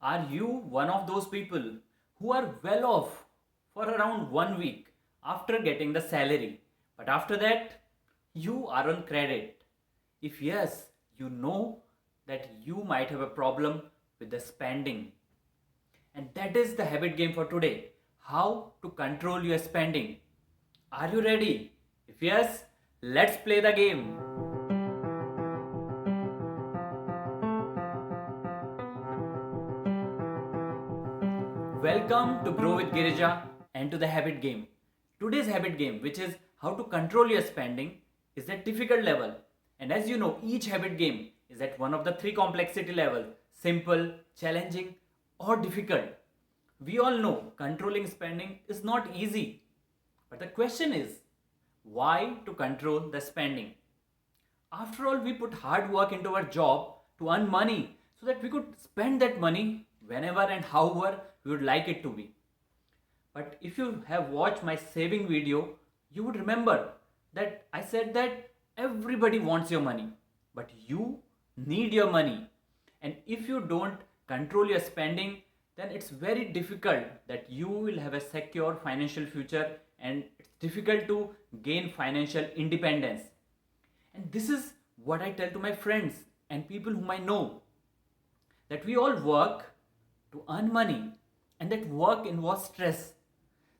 Are you one of those people who are well off for around 1 week after getting the salary, but after that you are on credit? If yes, you know that you might have a problem with the spending. And that is the habit game for today. How to control your spending. Are you ready? If yes, let's play the game. Welcome to Grow with Girija and to the habit game. Today's habit game, which is how to control your spending, is at difficult level. And as you know, each habit game is at one of the three complexity levels: simple, challenging, or difficult. We all know controlling spending is not easy. But the question is, why to control the spending? After all, we put hard work into our job to earn money so that we could spend that money whenever and however we would like it to be. But if you have watched my saving video, you would remember that I said that everybody wants your money, but you need your money. And if you don't control your spending, then it's very difficult that you will have a secure financial future, and it's difficult to gain financial independence. And this is what I tell to my friends and people whom I know, that we all work to earn money, and that work involves stress.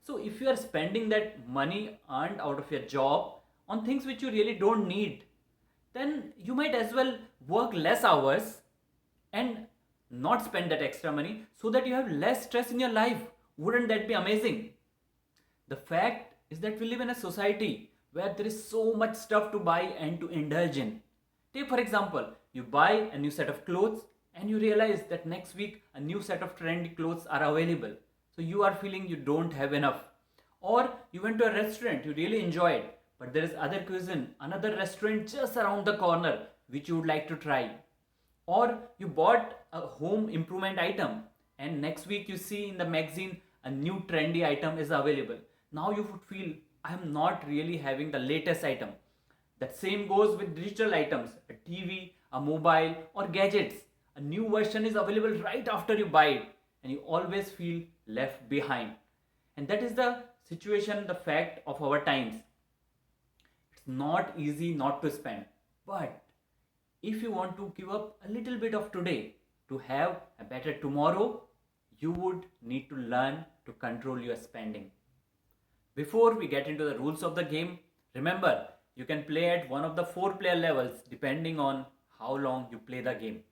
So if you are spending that money earned out of your job on things which you really don't need, then you might as well work less hours and not spend that extra money so that you have less stress in your life. Wouldn't that be amazing? The fact is that we live in a society where there is so much stuff to buy and to indulge in. Take, for example, you buy a new set of clothes and you realize that next week a new set of trendy clothes are available. So you are feeling you don't have enough. Or you went to a restaurant you really enjoyed, but there is other cuisine, another restaurant just around the corner which you would like to try. Or you bought a home improvement item and next week you see in the magazine a new trendy item is available. Now you would feel, I am not really having the latest item. That same goes with digital items, a TV, a mobile, or gadgets. A new version is available right after you buy it, and you always feel left behind. And that is the situation, the fact of our times. It's not easy not to spend, but if you want to give up a little bit of today to have a better tomorrow, you would need to learn to control your spending. Before we get into the rules of the game, remember you can play at one of the 4 player levels depending on how long you play the game.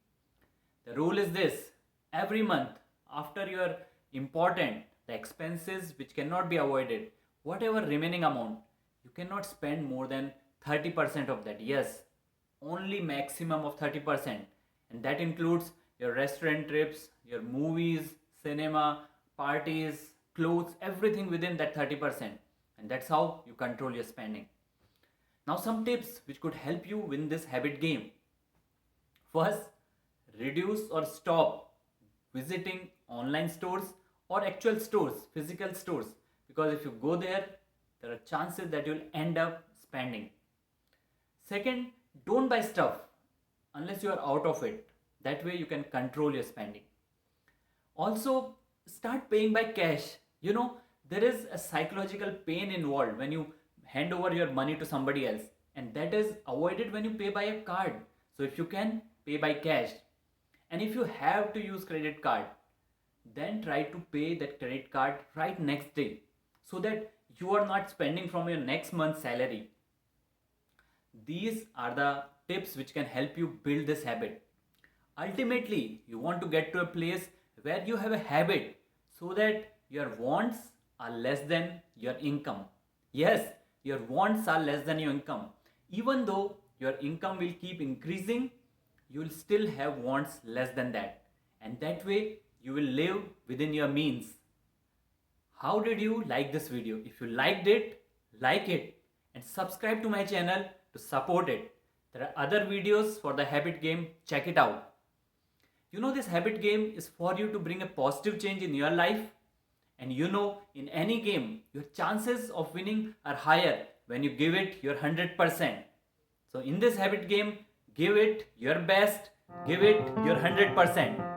The rule is this: every month after your important, the expenses which cannot be avoided, whatever remaining amount, you cannot spend more than 30% of that. Yes, only maximum of 30%. And that includes your restaurant trips, your movies, cinema, parties, clothes, everything within that 30%. And that's how you control your spending. Now, some tips which could help you win this habit game. First, reduce or stop visiting online stores or actual stores, physical stores, because if you go there, there are chances that you'll end up spending. Second, don't buy stuff unless you are out of it. That way you can control your spending. Also, start paying by cash. There is a psychological pain involved when you hand over your money to somebody else, and that is avoided when you pay by a card. So if you can, pay by cash. And if you have to use credit card, then try to pay that credit card right next day so that you are not spending from your next month's salary. These are the tips which can help you build this habit. Ultimately, you want to get to a place where you have a habit so that your wants are less than your income. Yes, your wants are less than your income. Even though your income will keep increasing, you will still have wants less than that. And that way, you will live within your means. How did you like this video? If you liked it, like it and subscribe to my channel to support it. There are other videos for the habit game. Check it out. This habit game is for you to bring a positive change in your life. And in any game, your chances of winning are higher when you give it your 100%. So in this habit game, give it your best, give it your 100%.